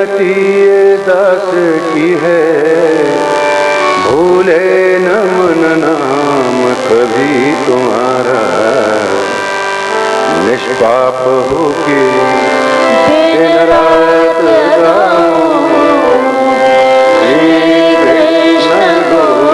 विनती ये दास की है, भूले न मन नाम कभी तुम्हारा। निष्पाप हो के दिन रात गाऊं श्री कृष्ण गोविंद।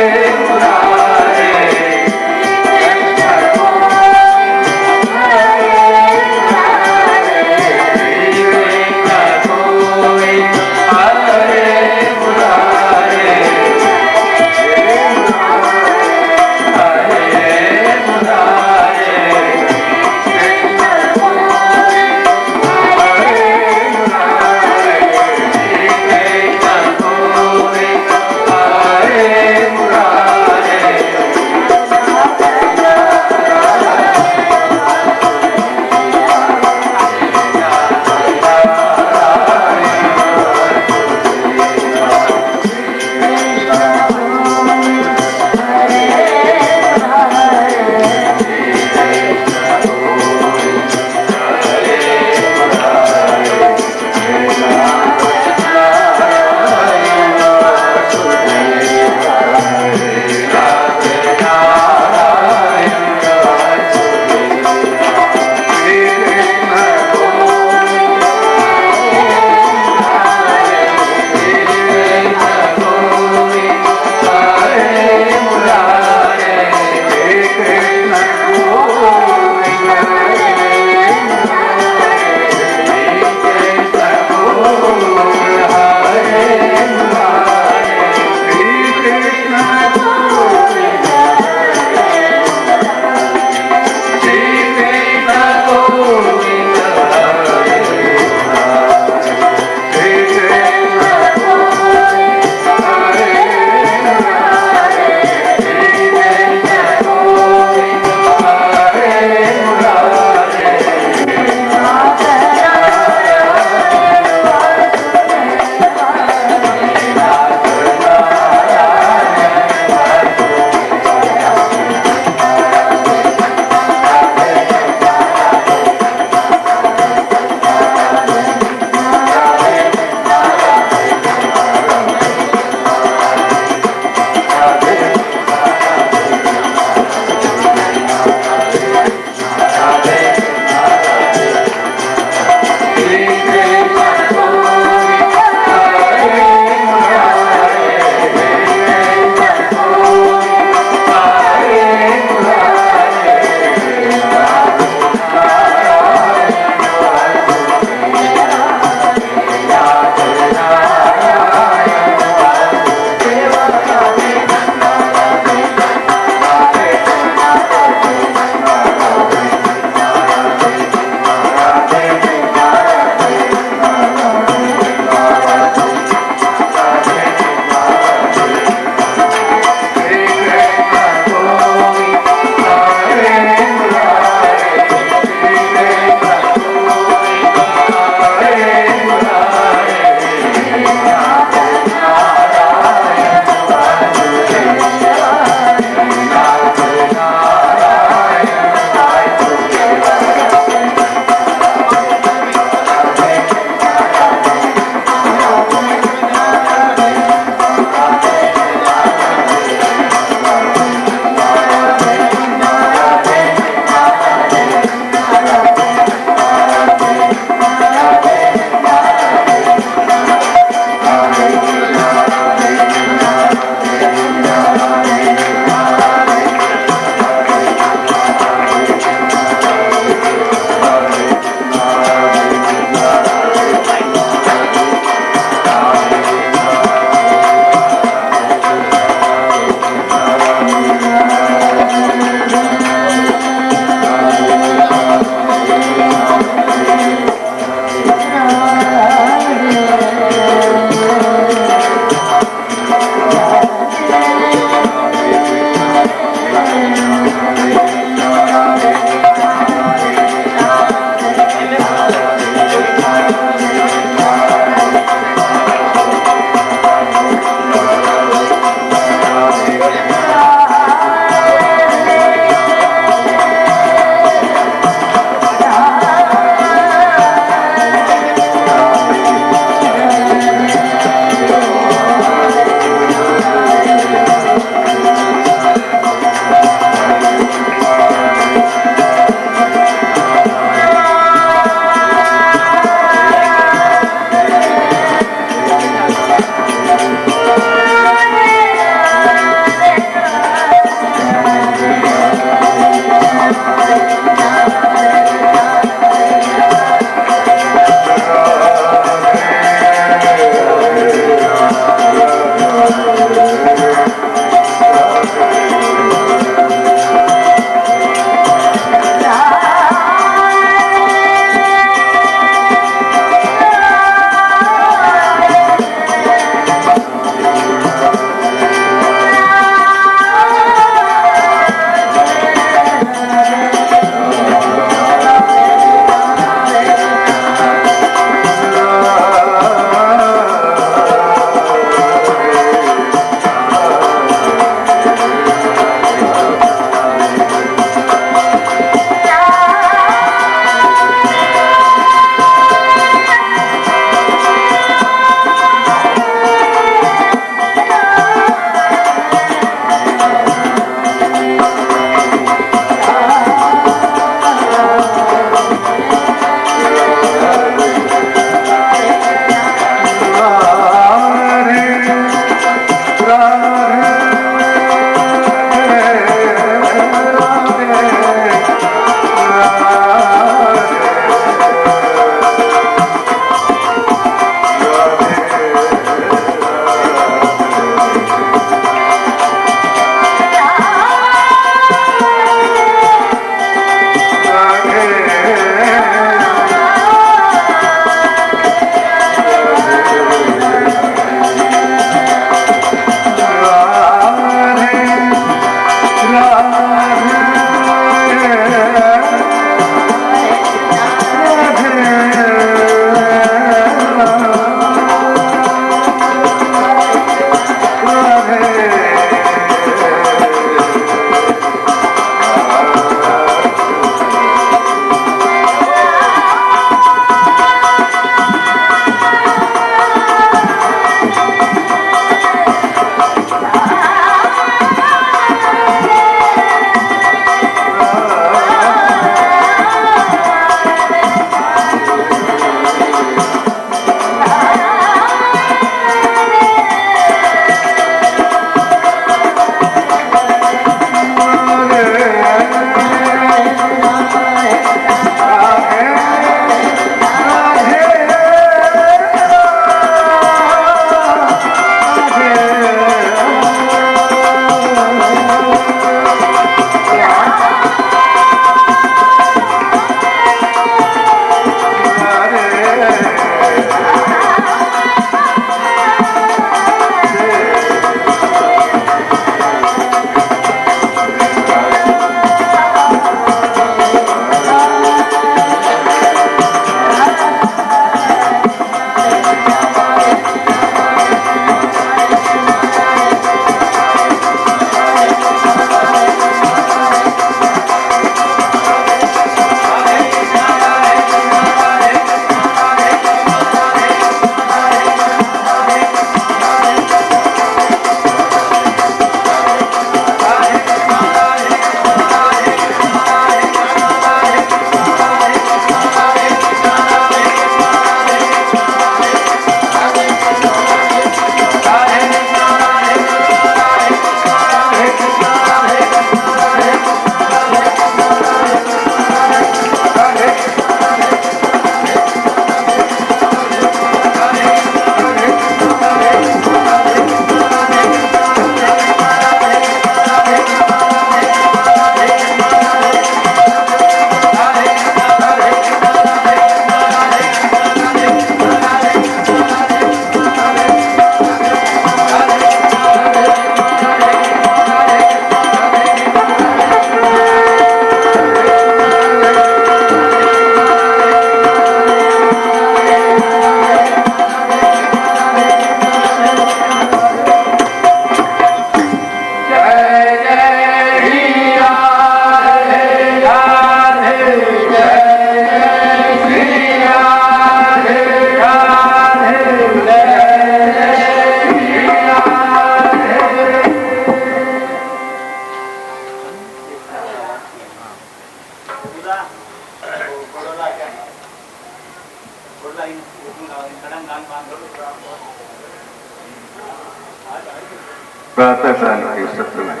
प्रातःकाल के सत्र में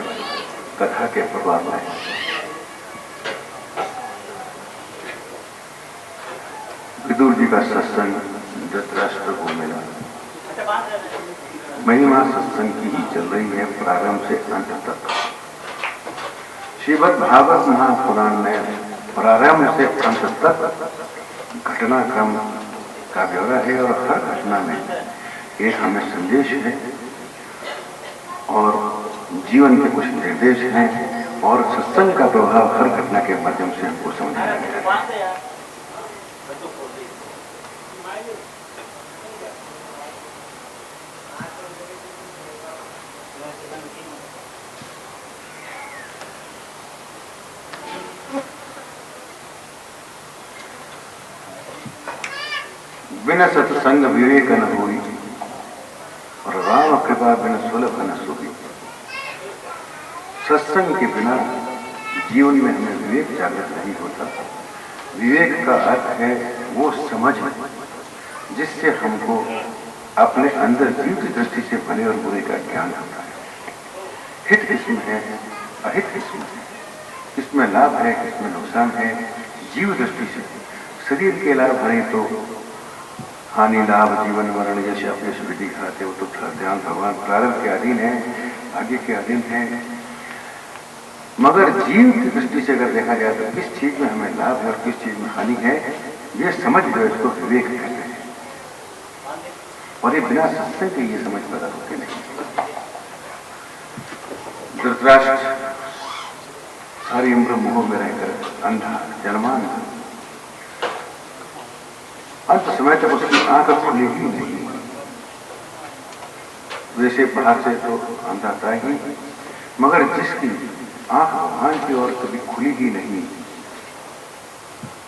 कथा के प्रभाव में विदुर जी का सत्संग धृतराष्ट्र को मिला। महिमा सत्संग की ही चल रही है प्रारंभ से अंत तक। श्रीमद् भागवत महापुराण में प्रारंभ से अंत तक घटनाक्रम का ब्यौरा है और हर घटना में एक हमें संदेश है और जीवन के कुछ निर्देश हैं और सत्संग का प्रभाव हर घटना के माध्यम से हमको समझाया गया है। बिना सत्संग विवेक न होई और राम कृपा बिना सुलभ न सोई। सत्संग के बिना जीवन में हमें विवेक जागृत नहीं होता। विवेक का अर्थ है वो समझ जिससे हमको अपने अंदर जीव की दृष्टि से भले और बुरे का ज्ञान होता है। हित किस्म है, अहित किस्म है, किसमें लाभ है, किसमें नुकसान है। जीव दृष्टि से शरीर के लाभ है तो हानि लाभ जीवन मरण जैसे अपने सुविधि खाते हो तो ध्यान भगवान प्रारंभ के अधीन है, आगे के अधीन है। मगर जीव की दृष्टि से अगर देखा जाए तो किस चीज में हमें लाभ है और किस चीज में हानि है, ये समझ जो इसको विवेक कहते हैं। और ये बिना सत्संग के ये समझ पैदा होती नहीं। धृतराष्ट्र सारी उम्र मोह में रहकर अंधा जन्मान, अंत समय तक उसकी आंख खुली ही नहीं। वैसे बाहर से तो अंधा था ही, मगर जिसकी आंख भगवान की ओर कभी खुली ही नहीं,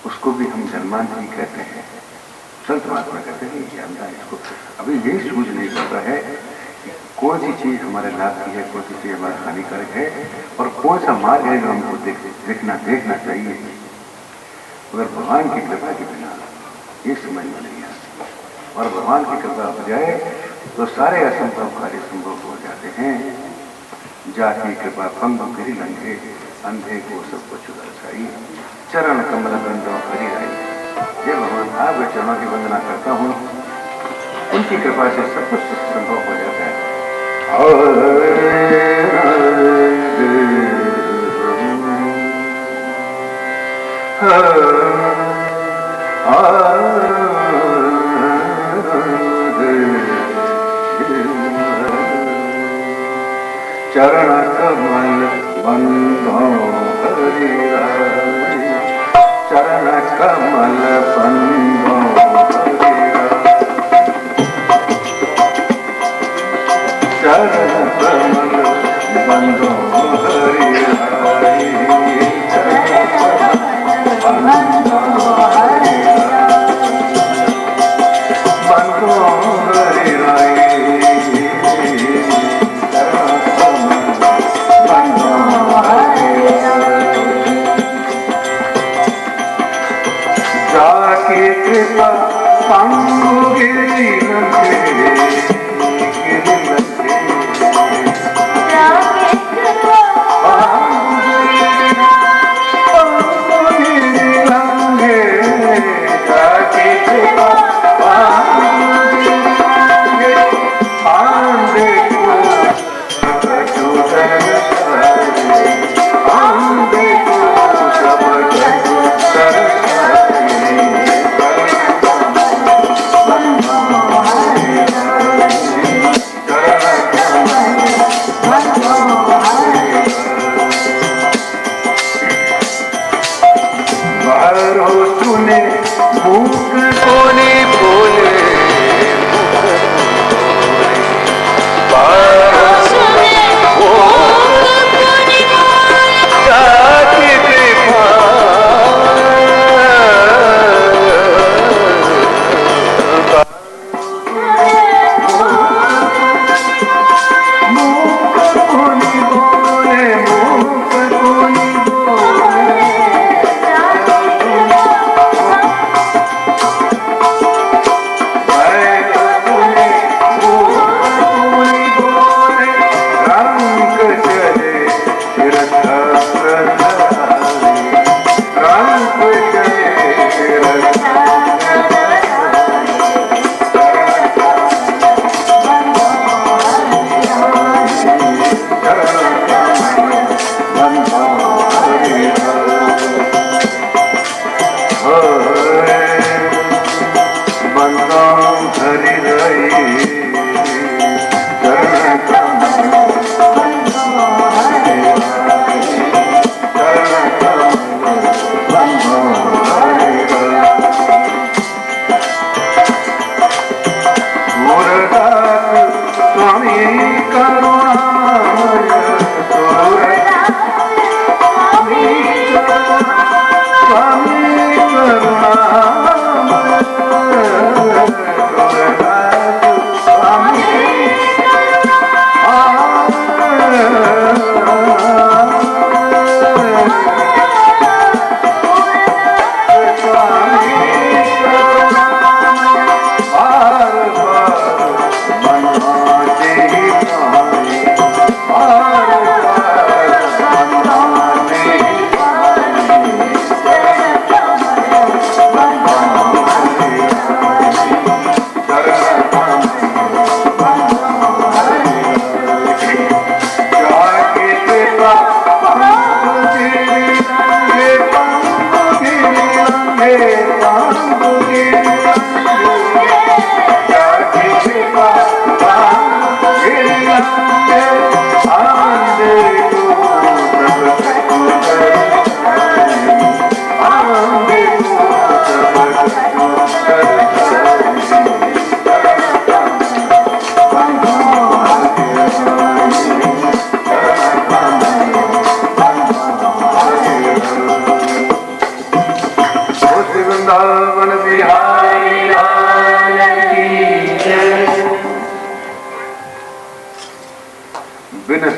उसको भी हम जन्मान ही कहते हैं। संत महात्मा कहते हैं कि अंधा इसको अभी यही सूझ नहीं पाता है कि कौन सी चीज हमारे लाभ की है, कौन सी चीज हमारा हानिकारक है और कौन सा मार्ग है जो हमको देखना चाहिए। मगर भगवान की कृपा के बिना ये समझ में नहीं आती, और भगवान की कृपा हो जाए तो सारे असंभव कार्य संभव हो जाते हैं। जाति कृपा पंगु गिरी लंघे, अंधे को सब कुछ दर्शाई, चरण कमल बंदो हरि आई। ये भगवान आपके चरणों की वंदना करता हूँ, उनकी कृपा से सब कुछ संभव हो जाता है। चरण कमल बंदो हरि आई, चरण कमल बंदो हरि आई, चरण कमल बंदो हरि आई, बंदो हरि आई, जाके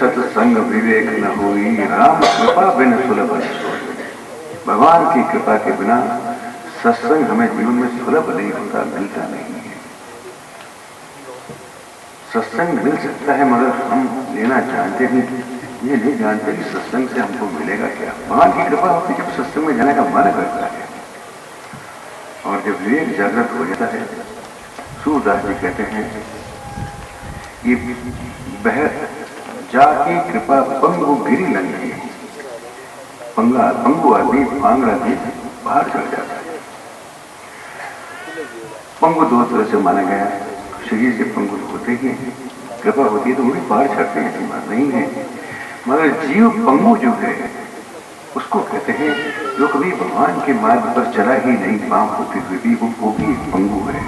सत्संग विवेक न होई, राम कृपा बिन सुलभ सोई। भगवान की कृपा के बिना सत्संग हमें जीवन में सुलभ नहीं होता, मिलता नहीं है। सत्संग मिल सकता है मगर हम लेना जानते भी ये नहीं जानते कि सत्संग से हमको मिलेगा क्या। भगवान की कृपा होती है जब सत्संग में जाने का मन करता है और जब विवेक जागृत हो जाता है। सूरदास जी कहते हैं ये बह जाकी कृपा पंगु गिरी लंगी, पंगु आदमी पांगड़ा आदमी बाहर चढ़ जाता है। पंगु दो तरह से माना गया, शरीर से पंगु होते ही कृपा होती है तो वो भी बाहर चढ़ते हैं, ऐसी बात नहीं है। मगर जीव पंगु जो है उसको कहते हैं जो कभी भगवान के मार्ग पर चला ही नहीं, पांव होते हुए भी वो भी पंगु है।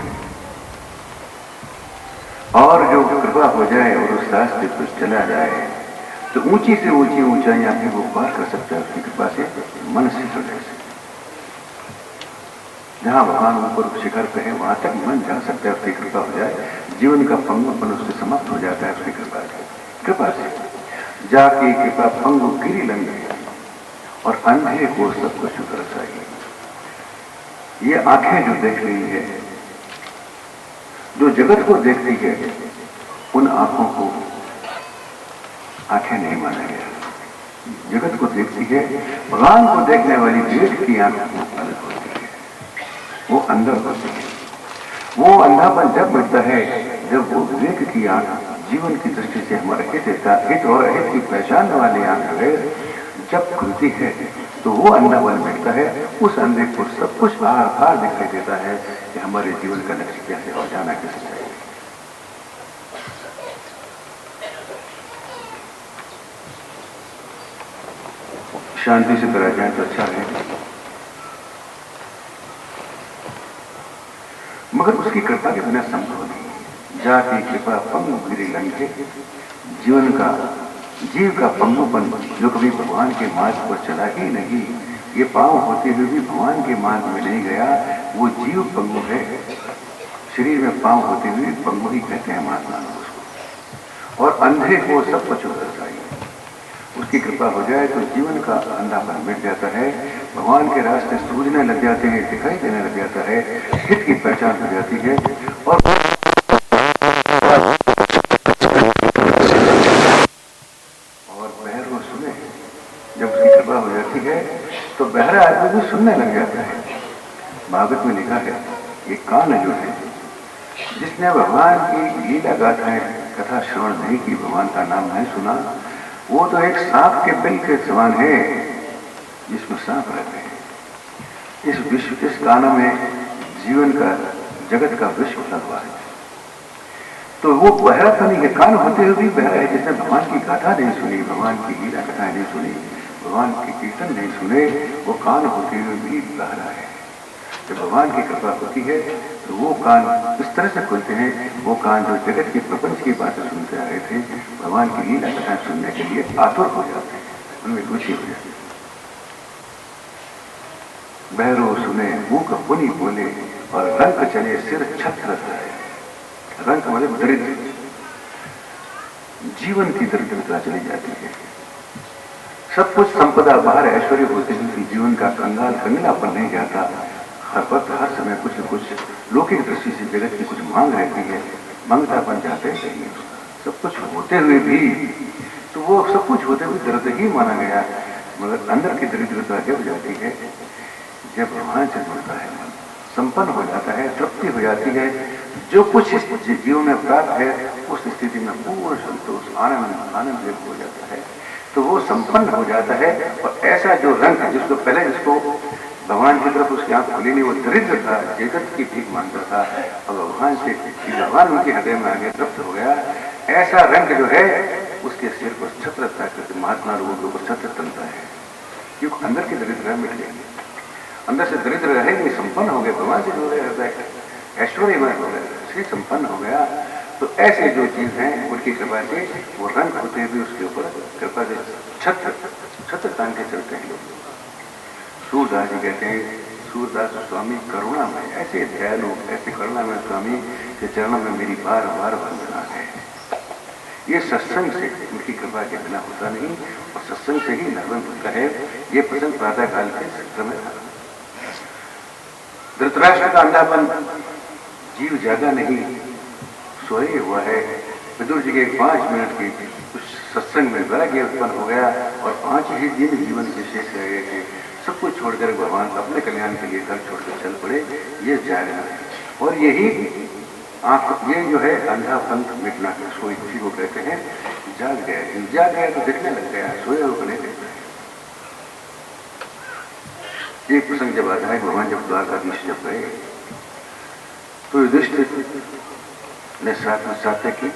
और जो कृपा हो जाए और उस रास्ते पर चला जाए तो ऊंची से ऊंची ऊंचाइयां भी वो पार कर सकता है उसकी कृपा से, मन से हृदय से। जहां भगवान ऊपर शिखर पे है वहां तक मन जा सकता है उसकी कृपा हो जाए। जीवन का पंगुपन उससे समाप्त हो जाता है उसकी कृपा से। जाके कृपा पंगु गिरी लंगे और अंधे को सब कुछ दर्शाई। ये आंखें जो देख रही है, जो जगत को देखती है, उन आंखों को आंखें नहीं माना गया। जगत को देखती है, भगवान को देखने वाली विवेक की आंख अलग होती है, वो अंदर होती है। वो अंधापन जब मिटता है जब वो विवेक की आंख जीवन की दृष्टि से हमारे हित और अहित की पहचान वाली आंख है जब खुलती है तो वो अंधापन मिटता है। उस अंधे को सब कुछ आर पार दिखाई देता है कि हमारे जीवन का लक्ष्य क्या है और जाना कैसे चाहिए। शांति से करा जाए तो अच्छा है, मगर उसकी कृपा के बिना संभव नहीं। जाति कृपा पंगु गिरी लंघे, जीव का पंगुपन जो कभी भगवान के मार्ग पर चला ही नहीं, ये पांव होते हुए भी भगवान के मार्ग में नहीं गया, वो जीव पंगु है। शरीर में पांव होते हुए पंगु ही कहते हैं महात्मा उसको। और अंधे को सब कुछ दर्शाई। उसकी कृपा हो जाए तो जीवन का अंधापन मिट जाता है, भगवान के रास्ते सूझने लग जाते हैं, दिखाई देने लग जाता है, हित की पहचान हो जाती है। और बहर सुने, जब उसकी कृपा हो जाती है तो बहरा आदमी भी सुनने लग जाता है। भागवत में लिखा है ये कान जो है जिसने भगवान की लीला गाथाएं कथा श्रवण नहीं की, भगवान का नाम नहीं सुना, वो तो एक सांप के बिल के समान है जिसमें सांप रहते हैं। इस कानों में जीवन का जगत का विश्व लगा हुआ है। तो वो बहरा तो नहीं है, कान होते हुए भी बहरा है। जिसने भगवान की गाथा नहीं सुनी, भगवान की लीला कथाएं नहीं सुनी, भगवान के कीर्तन नहीं सुने, वो कान होते हुए भी बहरा है। जब भगवान की कृपा होती है तो वो कान इस तरह से खुलते हैं, वो कान जो जगत के प्रपंच की बातें सुनते आ रहे थे, भगवान की लीला कथाएं सुनने के लिए आतुर हो जाते हैं, उनमें रुचि हो जाती है। बहरो सुने मुख पुनि बोले और रंग चले सिर छत्र है। रंग मतलब दरिद्र, जीवन की दरिद्रता चली जाती है। सब कुछ संपदा बाहर ऐश्वर्य होते हुए जीवन का कंगालापन नहीं जाता। हर वक्त हर समय कुछ न कुछ लौकिक दृष्टि से जगत की कुछ मांग रहती है, मांगतापन जाते ही सब कुछ होते हुए भी, तो वो सब कुछ होते हुए दरिद्र ही माना गया। मगर अंदर की दरिद्रता जब जाती है, जब भगवान से जुड़ता है, मन संपन्न हो जाता है, तृप्ति हो जाती है, जो कुछ जीवन में प्राप्त है उस स्थिति में पूर्ण संतोष आनंद हो जाता है, तो वो संपन्न हो जाता है। और ऐसा जो रंग जिसको भगवान की तरफ उसकी आंख खुली नहीं, वो दरिद्र था, जगत की भीख मांगता था, और भगवान उनके हृदय में आगे तृप्त हो गया। ऐसा रंग जो है उसके सिर पर छत्र था, महात्मा लोगों के ऊपर छत्र तनता है, क्योंकि अंदर के दरिद्र मिट गए, अंदर से दरिद्र रहे नहीं, संपन्न हो गए, भगवान से जुड़े हृदय ऐश्वर्यमय हो गया, श्री संपन्न हो गया। तो ऐसे जो चीज हैं उनकी कृपा से वो रंग होते हुए उसके ऊपर कृपा से छत्र तान के चलते हैं लोग। सूरदास जी कहते हैं, सूरदास स्वामी करुणा में ऐसे दयालु, ऐसे करुणा में स्वामी के चरणों में मेरी बार बार वंदना है। ये सत्संग से, उनकी कृपा के बिना होता नहीं, और सत्संग से ही नरवंत का है। ये प्रसंग प्रातः काल के सत्र में था। धृतराष्ट्र का अंधापन, जीव जागा नहीं, सोए हुआ है। विदुर जी के 5 मिनट की उस सत्संग में वैराग्य उत्पन्न हो गया, और 5 ही दिन जीवन के शेष रह गए थे। सब कुछ छोड़कर भगवान अपने कल्याण के लिए घर छोड़कर चल पड़े। ये जागना है, और यही आंख, ये जो है अंधापन मिटना, सोई किसी को कहते हैं। जाग गया तो दिखने लग गया, सोए हो बने थे। एक प्रसंग जब आता है, भगवान जब द्वारकाधीश जब गए तो युधिष्ठिर ने साथ में सात्यकी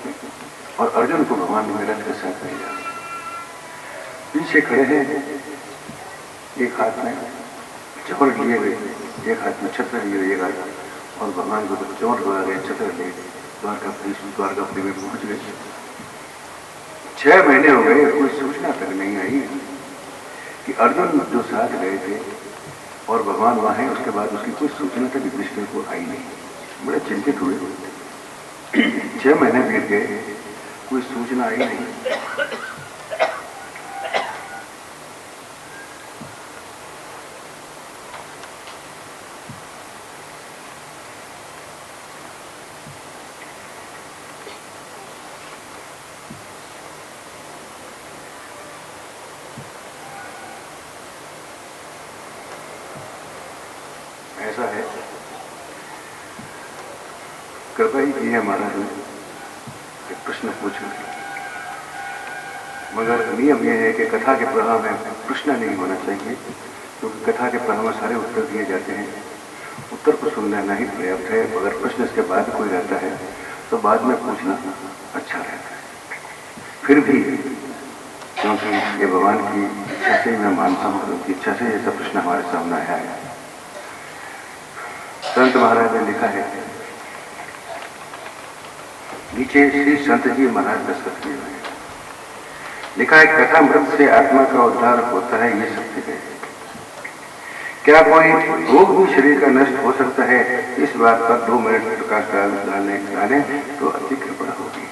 और अर्जुन को भगवान ने रथ के साथ भेजा। पीछे खड़े हैं, एक हाथ में चौर लिए हुए, एक हाथ में छत्र लिए हुए, एक हाथ, और भगवान को चौर लगा गए, छत्र ले द्वारकापुरी में पहुंच गए। 6 महीने हो गए, कोई सूचना तक नहीं आई कि अर्जुन जो साथ गए थे और भगवान वहां है, उसके बाद उसकी कोई सूचना तक युधिष्ठिर को आई नहीं। बड़े चिंतित हुए। 6 महीने बीत गए, कोई सूचना आई नहीं। ऐसा है, कृपा ही की है महाराज ने कि प्रश्न पूछो, मगर नियम यह है कि कथा के प्रभाव में प्रश्न नहीं होना चाहिए, क्योंकि कथा के प्रभाव में सारे उत्तर दिए जाते हैं। उत्तर को सुन लेना ही पर्याप्त है। अगर प्रश्न इसके बाद कोई रहता है तो बाद में पूछना अच्छा रहता है। फिर भी क्योंकि ये भगवान की इच्छा से मैं मानता हूँ, उनकी इच्छा से ऐसा प्रश्न हमारे सामने आया है। संत महाराज ने लिखा है, नीचे श्री संत जी महाराज दस्तखत किए हुए हैं। लिखा है, कथा मृत से आत्मा का उद्धार होता है, ये सत्य है। क्या कोई रोग भी शरीर का नष्ट हो सकता है? इस बात पर 2 मिनट प्रकाश डालें तो अति कृपा होगी।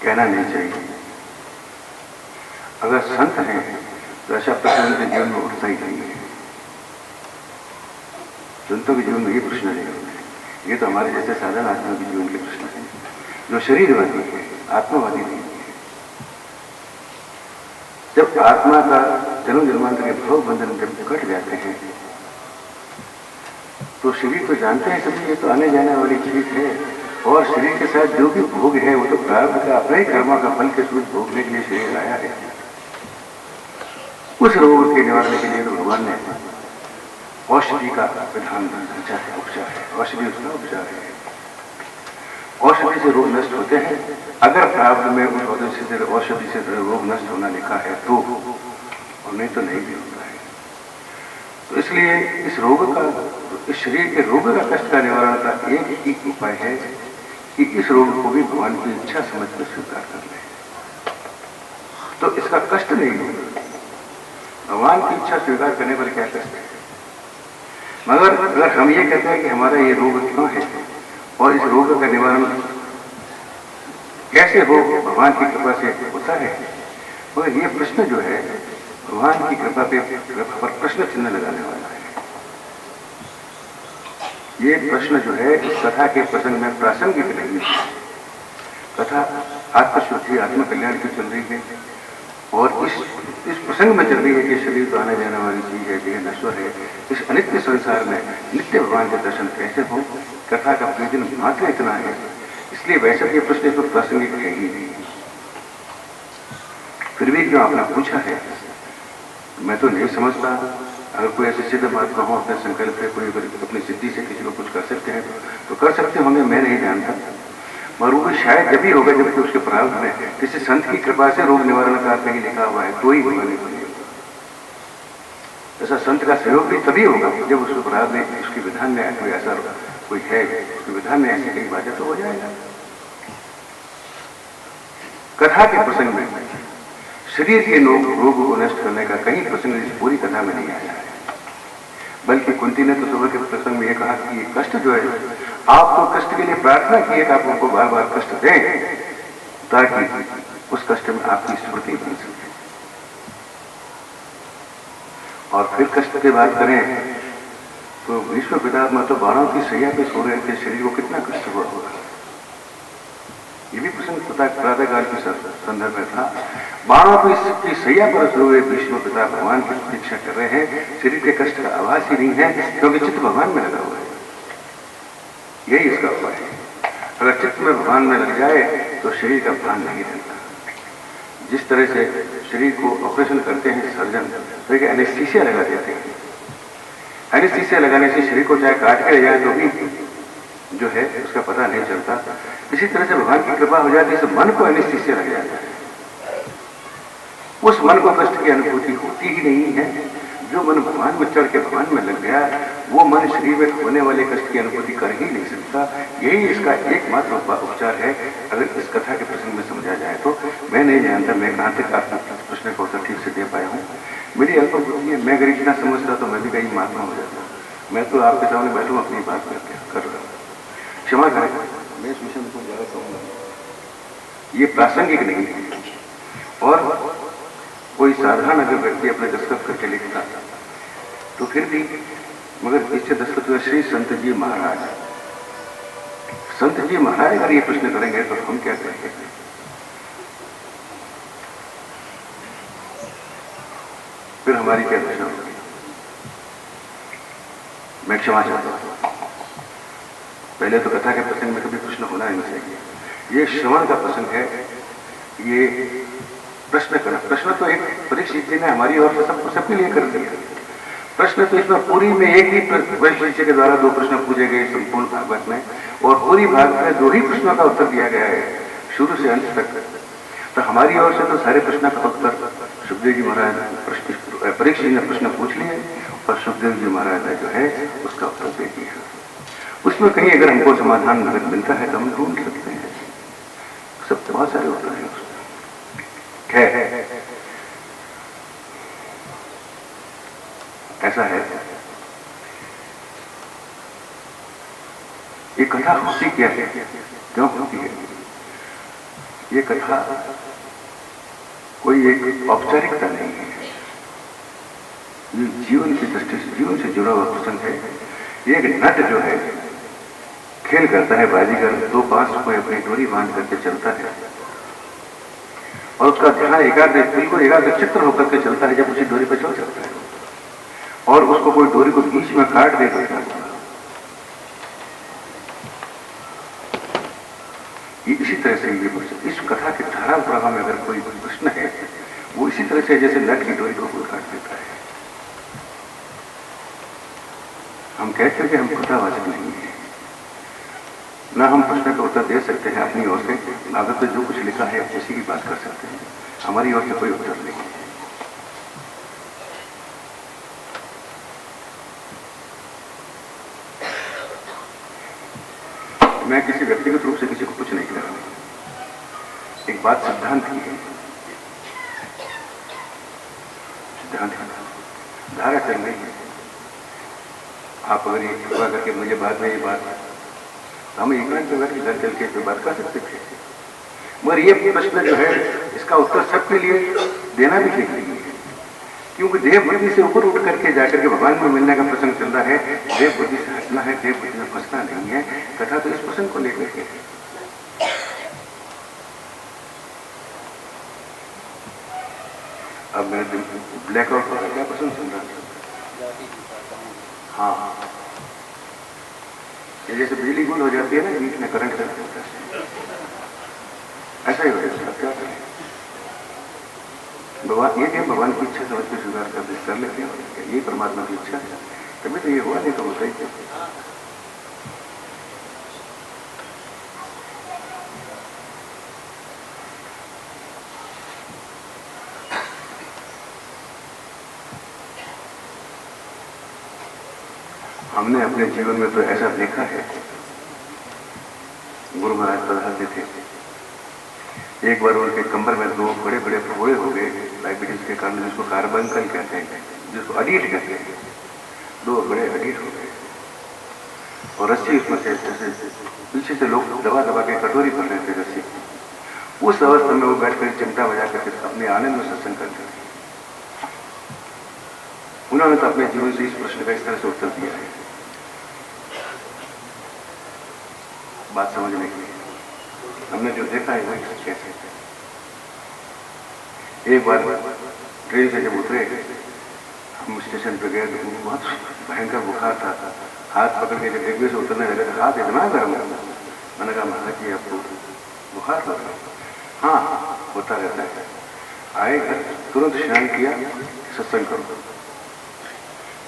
कहना नहीं चाहिए। अगर संत हैं तो ऐसा प्रश्न उनके जीवन में उठता ही नहीं है। संतों के जीवन में ये प्रश्न नहीं होते। ये तो हमारे जैसे साधारण आत्मा के जीवन के प्रश्न हैं, जो शरीरवादी है, आत्मावादी नहीं है। जब आत्मा का जन्म जन्मांतर के भव बंधन जब कट जाते हैं तो शरीर तो जानते हैं सभी, ये तो आने जाने वाली चीज है, और शरीर के साथ जो भी भोग है वो तो प्रारब्ध का, अपने ही कर्मों का फल के सूच भोगने के लिए शरीर आया है। उस रोग के निवारण के लिए तो भगवान ने औषधि का विधान रचा है, उपचार है। औषधि उसका उपचार है। औषधि से रोग नष्ट होते हैं। अगर प्रारब्ध में उस औषधि से रोग नष्ट होना लिखा है तो, और नहीं तो नहीं भी होता है। तो इसलिए इस रोग का, इस शरीर के रोग का कष्ट का निवारण का एक ही उपाय है कि इस रोग को भी भगवान की इच्छा समझकर स्वीकार कर ले, तो इसका कष्ट नहीं होगा। भगवान की इच्छा स्वीकार करने पर क्या कष्ट है? मगर अगर हम ये कहते हैं कि हमारा ये रोग क्यों है और इस रोग का निवारण कैसे हो, भगवान की कृपा से होता है, मगर ये प्रश्न जो है भगवान की कृपा पर प्रश्न चिन्ह लगाने वाला है। ये प्रश्न जो है इस कथा के प्रसंग में प्रासंगिक नहीं है। कथा आत्मशुद्धि, आत्मकल्याण की चल रही है, और इस प्रसंग में चल रही है कि शरीर तो आने जाने वाली चीज है, देह नश्वर है। इस अनित्य संसार में नित्य भगवान के दर्शन कैसे हो, कथा का प्रयोजन मात्र इतना है। इसलिए वैसे ये प्रश्न तो प्रासंगिक है ही नहीं। फिर भी क्यों आपने पूछा है, मैं तो नहीं समझता। अगर कोई ऐसी सिद्ध बात कहो, अपने संकल्प है, कोई अपनी सिद्धि से किसी को कुछ कर सकते हैं तो कर सकते होंगे, मैं नहीं जानता। और वो शायद जब ही होगा जबकि उसके प्रारंभ में किसी संत की कृपा से रोग निवारण का कहीं लिखा हुआ है, तो ही होगा, नहीं होगा। ऐसा संत का सहयोग भी तभी होगा जब उसके प्रारंभ में, उसके विधान में कोई ऐसा कोई है, उसके विधान में ऐसी कई बातें तो हो जाएगा। कथा के प्रसंग में शरीर के रोग को नष्ट करने का कहीं प्रसंग इस पूरी कथा में नहीं आया है। बल्कि कुंती ने तो सुबह के प्रसंग में यह कहा कि ये कष्ट जो है, आपको कष्ट के लिए प्रार्थना की है कि आप उनको बार बार कष्ट दें ताकि उस कष्ट में आपकी स्मृति बन सके। और फिर कष्ट की बात करें तो विश्व पितामह तो बाणों की सैया पे सो रहे थे, शरीर को कितना कष्ट हुआ होगा। ये भी प्रसंग प्रातःकाल के संदर्भ में था। बाणों की सैया पर सो हुए भीष्म पिता भगवान की प्रतीक्षा कर रहे हैं। शरीर के कष्ट का आभास ही नहीं है क्योंकि चित्त भगवान में लगा हुआ है। यही इसका उपाय है। अगर चित्त में भगवान में लग जाए तो शरीर का भान नहीं रहता। जिस तरह से शरीर को ऑपरेशन करते हैं सर्जन, तो एक एनेस्थीसिया लगा देते हैं। एनेस्थीसिया लगाने से शरीर को चाहे काट के ले जाए तो भी जो है उसका पता नहीं चलता। इसी तरह से भगवान की कृपा हो जाती है, मन को एनेस्थीसिया लग जाता है। उस मन को कष्ट की अनुभूति होती ही नहीं है। जो मन भगवान में चढ़ के भगवान में लग गया, वो मन शरीर में होने वाले कष्ट की अनुभूति कर ही नहीं सकता। यही इसका एकमात्र उपचार है। अगर इस कथा के प्रसंग में समझा जाए तो मैं नहीं जानता मैं कहां तक आपके प्रश्न का उत्तर ठीक से दे पाया हूँ। मेरी अल्प बुद्धि है, मैं अगर इतना समझता तो मैं भी कहीं महात्मा हो जाता। मैं तो आपके सामने बैठूं अपनी बात कर रहा हूँ, क्षमा करें। मैं इस विषय में कुछ ज्यादा कहूंगा, ये प्रासंगिक नहीं है। और कोई साधारण अगर व्यक्ति अपने दस्तखत करके लिखता तो फिर भी, मगर पीछे दस्तखत हुआ श्री संत जी महाराज। संत जी महाराज अगर ये प्रश्न करेंगे तो हम क्या करेंगे? फिर हमारी क्या दशा होगी? मैं क्षमा चाहता हूं। पहले तो कथा के प्रसंग में कभी प्रश्न होना ही नहीं चाहिए। ये श्रवण का प्रसंग है। ये प्रश्न करना, प्रश्न तो एक परीक्षित जी ने हमारी ओर से सबके लिए कर दिया। प्रश्न तो इसमें पूरी में एक ही परीक्षित के द्वारा 2 प्रश्न पूछे गए संपूर्ण भागवत में, और पूरी भागवत में 2 ही प्रश्नों का उत्तर दिया गया है शुरू से अंत तक। तो हमारी ओर से तो सारे प्रश्न का उत्तर सुखदेव जी महाराज परीक्षित ने प्रश्न पूछ लिए और सुखदेव जी महाराज ने जो है उसका उत्तर दे दिया। उसमें कहीं अगर हमको समाधान मिलता है तो हम ढूंढ सकते हैं। सब बहुत सारे उत्तर हैं उसमें। ऐसा है, ये कथा होती क्या है, क्यों होती है? ये कथा कोई एक औपचारिकता नहीं है। ये जीवन की दृष्टि से, जीवन से जुड़ा हुआ प्रसंग है। ये एक नट जो है खेल करता है, बाजीगर 2 बांस को अपनी डोरी बांध करके चलता है और उसका ध्यान एकाग्र, बिल्कुल एकाग्र चित्र होकर के चलता है जब उसी डोरी पर चल सकता है। और उसको कोई डोरी को बीच में काट दे सकता है। इसी तरह से ये इस कथा के धारा प्रवाह में अगर कोई प्रश्न है, वो इसी तरह से जैसे नट की डोरी को कोई काट देता है। हम कहते हैं कि हम कथावाचक नहीं है, ना हम प्रश्न का उत्तर दे सकते हैं अपनी ओर से। भागवत में जो कुछ लिखा है उसी की बात कर सकते हैं, हमारी ओर से कोई उत्तर नहीं है। मैं किसी व्यक्तिगत रूप से किसी को कुछ नहीं कह रहा हूं। एक बात सिद्धांत की है, सिद्धांत धारा चल रही है। आप अगर ये कृपा करके मुझे बाद में ये बात, हम एकांत में बैठ के घर चल के बात कर सकते थे, मगर ये प्रश्न जो है इसका उत्तर सबके लिए देना भी चाहिए, क्योंकि देह बुद्धि से ऊपर उठ करके जाकर के भगवान में मिलने का प्रसंग चल रहा है। देह बुद्धि से हटना है, देह बुद्धि में फंसना नहीं है। कथा तो इस प्रसंग को लेकर के। अब मेरे ब्लैकआउट का क्या प्रसंग चल रहा है? हाँ, ये जैसे बिजली गुल हो जाती है ना, बीच में करंट चला जाता है, ऐसा ही हो जाता है। क्या करें? भगवान ये क्या, भगवान की इच्छा समझ के स्वीकार कर लेते हैं। ये परमात्मा की इच्छा है, तभी तो ये हुआ, नहीं तो होता ही क्या। हमने अपने जीवन में तो ऐसा देखा है, गुरु महाराज पधारते थे, एक बार उनके कमर में 2 बड़े बड़े फोड़े हो गए डायबिटीज के कारण, जिसको कार्बंकल कहते हैं, जिसको अडीट कहते हैं। दो बड़े अडीट हो गए और रस्सी उसमें से जैसे पीछे से लोग दबा दबा के कटोरी कर रहे थे रस्सी। उस अवस्था में वो बैठकर चिमटा बजा करके अपने आनंद में सत्संग करते थे। उन्होंने तो अपने जीवन से इस प्रश्न का इस तरह से उत्तर दिया है, बात समझने के लिए। हमने जो देखा है वही कैसे। एक बार ट्रेन से जब उतरे, हम स्टेशन पर गए तो बहुत भयंकर बुखार था। हाथ पकड़ के जब रेलवे से उतरने लगे तो हाथ इतना गर्म हो। मैंने कहा महाराज जी आपको बुखार लग रहा है? हाँ होता रहता है। आए घर तुरंत स्नान किया, सत्संग करो।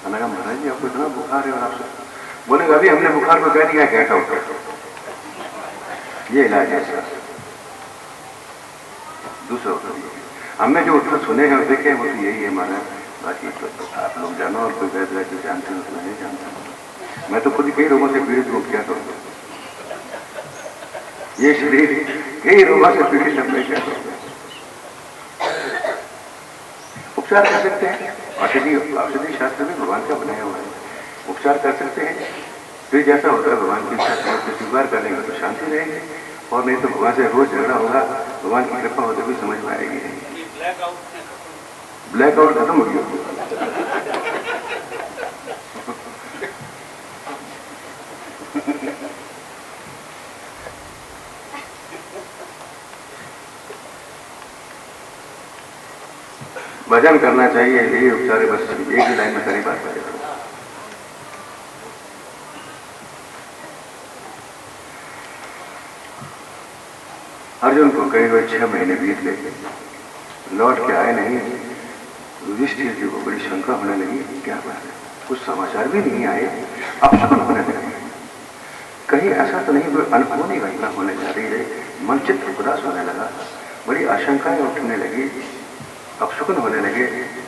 मैंने कहा महाराज जी आपको इतना बुखार है और आपसे बोले अभी हमने बुखार को कह दिया क्या उठा ये इलाज है इसका। दूसरा उत्तर हमने जो उत्तर सुने हैं और देखे हैं वो तो यही है महाराज। बाकी तो आप लोग जानो और कोई वैद्य वैद्य जानते हो तो नहीं जानता। मैं तो खुद कई रोगों से पीड़ित हूँ, क्या करूँगा? ये शरीर कई रोगों से पीड़ित है, मैं क्या करूँगा? उपचार कर सकते हैं, औषधि शास्त्र में भगवान का बनाया हुआ है, उपचार कर सकते हैं। फिर जैसा होता है भगवान की इच्छा समझ के स्वीकार कर लेंगे तो शांति रहेगी, और नहीं तो भगवान से रोज झगड़ा होगा। भगवान की कृपा होते हुए समझ में आएगी नहीं। ब्लैकआउट खत्म हो गया। भजन करना चाहिए, यही उपचार है। बस एक ही लाइन में सारी बात करें। अर्जुन को कई हुए 6 महीने बीत गए, लौट के आए नहीं। युधिष्ठिर जी को बड़ी शंका होने लगी, क्या बात है, कुछ समाचार भी नहीं आए, अपशकुन होने लगे। कहीं ऐसा तो नहीं कोई अनहोनी घटना होने जा रही है। मन चित्त उदास होने लगा, बड़ी आशंकाएं उठने लगी, अपशकुन होने लगे।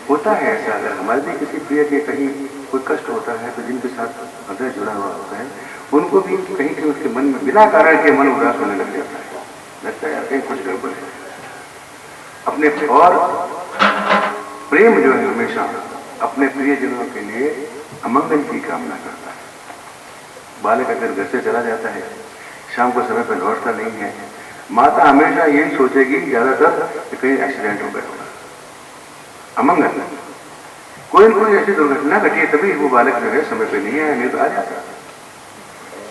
होता है ऐसा, अगर हमारे भी किसी प्रिय के कहीं कोई कष्ट होता है तो जिनके साथ हृदय जुड़ा हुआ होता है उनको भी कहीं कहीं उसके मन में बिना कारण के मन उदास होने लग जाता है। लगता है यार कहीं कुछ गड़बड़ है अपने। और प्रेम जो है हमेशा अपने प्रियजनों के लिए अमंगल की कामना करता है। बालक अगर घर से चला जाता है, शाम को समय पर लौटता नहीं है, माता हमेशा यही सोचेगी ज्यादातर कि कहीं एक्सीडेंट हो गया होगा, अमंगल। कोई न कोई ऐसी दुर्घटना घटी है तभी वो बालक जो है समय पर नहीं आया, नहीं तो आ जाता।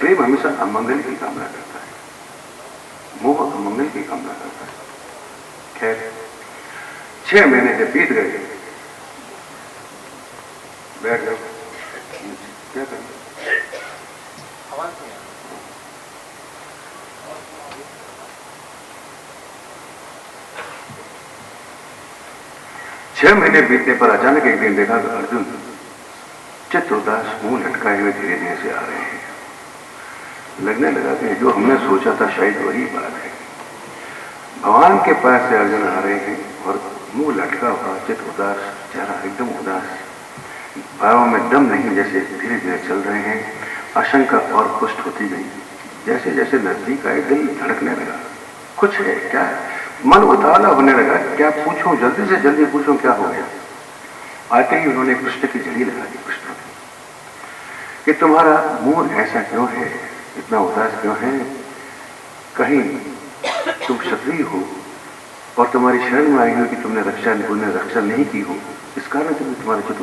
प्रेम हमेशा अमंगल की कामना करता है, मोह अमंगल की कामना करता है। खैर 6 महीने जब बीत गए, बैठ जाओ, क्या करें? 6 महीने बीतने पर अचानक एक दिन देखा तो अर्जुन चित्त उदास मुंह लटकाए हुए धीरे धीरे से आ रहे हैं। लगने लगा कि जो हमने सोचा था शायद वही बात है। भगवान के पास से अर्जुन आ रहे हैं और मुंह लटका हुआ, चित्त उदास, चेहरा एकदम उदास, भावों में दम नहीं, जैसे धीरे धीरे चल रहे हैं। आशंका और पुष्ट होती गई, जैसे जैसे नजदीक आए दिल धड़कने लगा। कुछ है क्या? मन उतावला होने लगा, क्या पूछूं, जल्दी से जल्दी पूछूं क्या हो गया। आते ही उन्होंने कृष्ण की जड़ी लगा दी, कृष्ण कि तुम्हारा मुंह ऐसा क्यों है, इतना उदास क्यों है? कहीं तुम क्षत्रिय हो और तुम्हारी शरण में आई हो कि तुमने रक्षा नहीं की हो, इस कारण से तुम्हारे चित्त।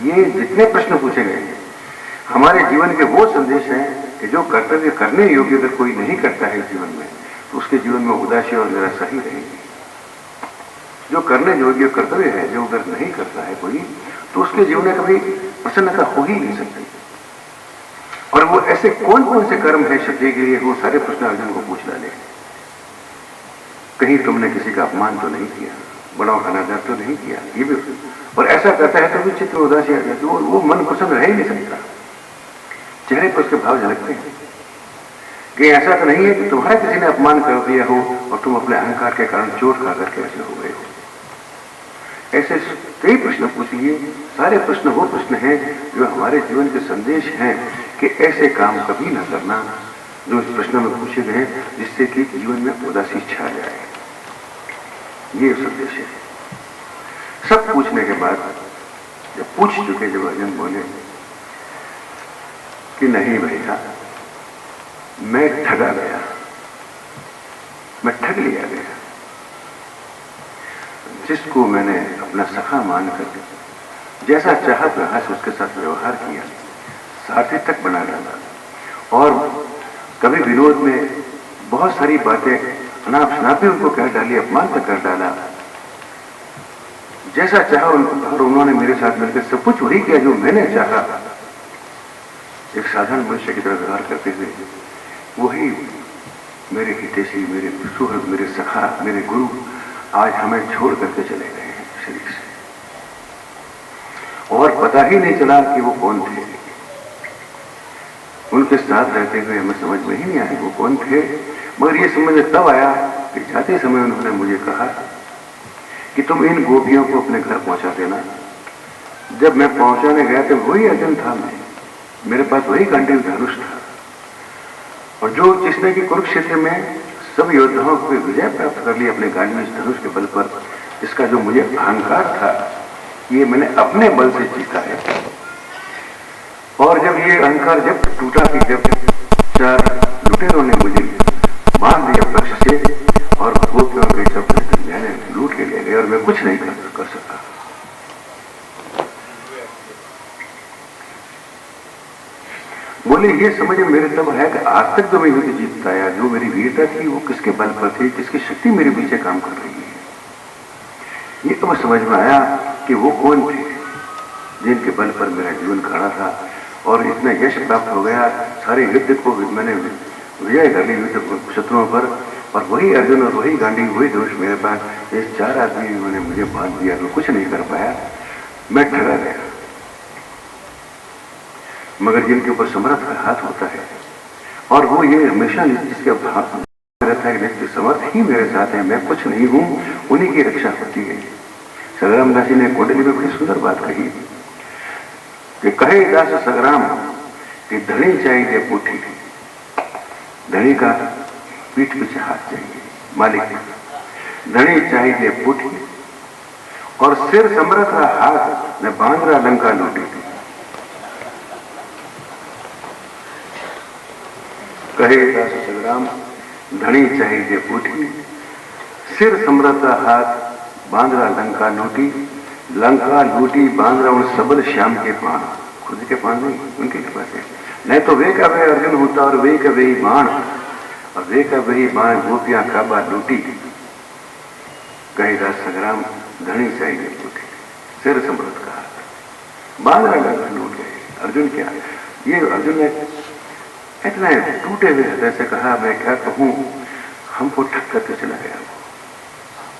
ये जितने प्रश्न पूछे गए हैं हमारे जीवन के वो संदेश हैं कि जो कर्तव्य करने योग्य अगर कोई नहीं करता है जीवन में तो उसके जीवन में उदासी और निराशा ही रहेगी। जो करने योग्य कर्तव्य है जो अगर नहीं करता है कोई तो उसके जीवन में कभी प्रसन्नता हो ही नहीं सकती। और वो ऐसे कौन कौन से कर्म है क्षत्रिय के लिए, वो सारे प्रश्न अर्जुन को पूछ डाले। कहीं तुमने किसी का अपमान तो नहीं किया, बड़ों का अनादर तो नहीं किया, ये भी। और ऐसा करता है तो भी चित्त उदासी आ जाती, वो मन प्रसन्न रह ही नहीं सकता। चेहरे पर उसके भाव झलकते हैं कि ऐसा तो नहीं है कि तुम्हारा किसी ने अपमान कर दिया हो और तुम अपने अहंकार के कारण चोट खा करके ऐसे हो गए हो। ऐसे कई प्रश्न पूछ लिए, सारे प्रश्न वो प्रश्न हैं जो हमारे जीवन के संदेश हैं कि ऐसे काम कभी न करना जो इस प्रश्न में पूछे गए, जिससे कि जीवन में उदासी छा जाए। ये संदेश है। सब पूछने के बाद जब पूछ चुके, जब अर्जुन बोले कि नहीं भैया, मैं ठगा गया, मैं ठग लिया गया। जिसको मैंने अपना सखा मानकर जैसा चाहा वैसा से उसके साथ व्यवहार किया, साथी तक बना डाला, और कभी विरोध में बहुत सारी बातें अनाप शनाप भी उनको कह डाली, अपमान तक कर डाला, जैसा चाहा और उन्होंने मेरे साथ मिलकर सब कुछ वही किया जो मैंने चाहा। एक साधारण मनुष्य की तरह व्यवहार करते हुए वही मेरे हितैषी, मेरे सुहृद, मेरे सखा, मेरे गुरु आज हमें छोड़ करके चले गए हैं शरीर से, और पता ही नहीं चला कि वो कौन थे। उनके साथ रहते हुए हमें समझ में ही नहीं आया वो कौन थे, मगर ये समझ में तब आया कि जाते समय उन्होंने मुझे कहा कि तुम इन गोपियों को अपने घर पहुंचा देना। जब मैं पहुंचाने गया तो वही अर्जुन था, मेरे पास वही गांडीव धनुष था, और जो जिसने कि कुरुक्षेत्र में सब योद्धाओं को विजय प्राप्त कर ली अपने गांडीव धनुष के बल पर, इसका जो मुझे अहंकार था ये मैंने अपने बल से जीता है। और जब ये अहंकार जब टूटा कि जब 4 लुटेरों ने मुझे बांध दिया पक्ष से और गोपियों के जब मैंने लूट के ले गए और मैं कुछ नहीं कर सका। बोले ये समझ मेरे तब है कि आज तक जो मैं युद्ध जीतता आया, जो मेरी वीरता थी वो किसके बल पर थी, किसकी शक्ति मेरे पीछे काम कर रही है। ये तो समझ में आया कि वो कौन थे जिनके बल पर मेरा जीवन खड़ा था और इतना यश प्राप्त हो गया, सारे युद्ध को मैंने विजय कर ली युद्ध शत्रुओं पर, और वही अर्जुन और वही गांडी वही दोष मेरे पास, ये 4 आदमी उन्होंने मुझे बांध दिया तो कुछ नहीं कर पाया, मैं ठगा गया। मगर जिनके ऊपर समर्थ का हाथ होता है और वो ये हमेशा जिसके हाथ रहता है कि समर्थ ही मेरे साथ है, मैं कुछ नहीं हूं, उन्हीं की रक्षा होती है। संग्राम दासी ने कोडली में बड़ी सुंदर बात कही कि कहे दास संग्राम कि धनी चाहिए पूठी, धनी का पीठ पीछे हाथ चाहिए, मालिक धनी चाहिए पूठी और सिर समर्थ रहा हाथ में बांध रहा लंका लूटी थी। कहे दास संग्राम धनी चाहिए पूठी, सिर समर्थ हाथ बांध रहा लंका लूटी, लंका लूटी बांध रहा उन सबल श्याम के पान, खुद के पान नहीं उनके कृपा से, नहीं तो वे का वे अर्जुन होता और वे का वही बाण, और वे का वही बाण गोपियां काबा लूटी। कहेगा संग्राम धनी चाहिए पूठी, सिर समृद्ध का हाथ बांध रहा लंका लूट गए। अर्जुन क्या, ये अर्जुन ने इतना टूटे हुए हृदय से कहा मैं क्या कहूं, हमको ठग करके चला गया,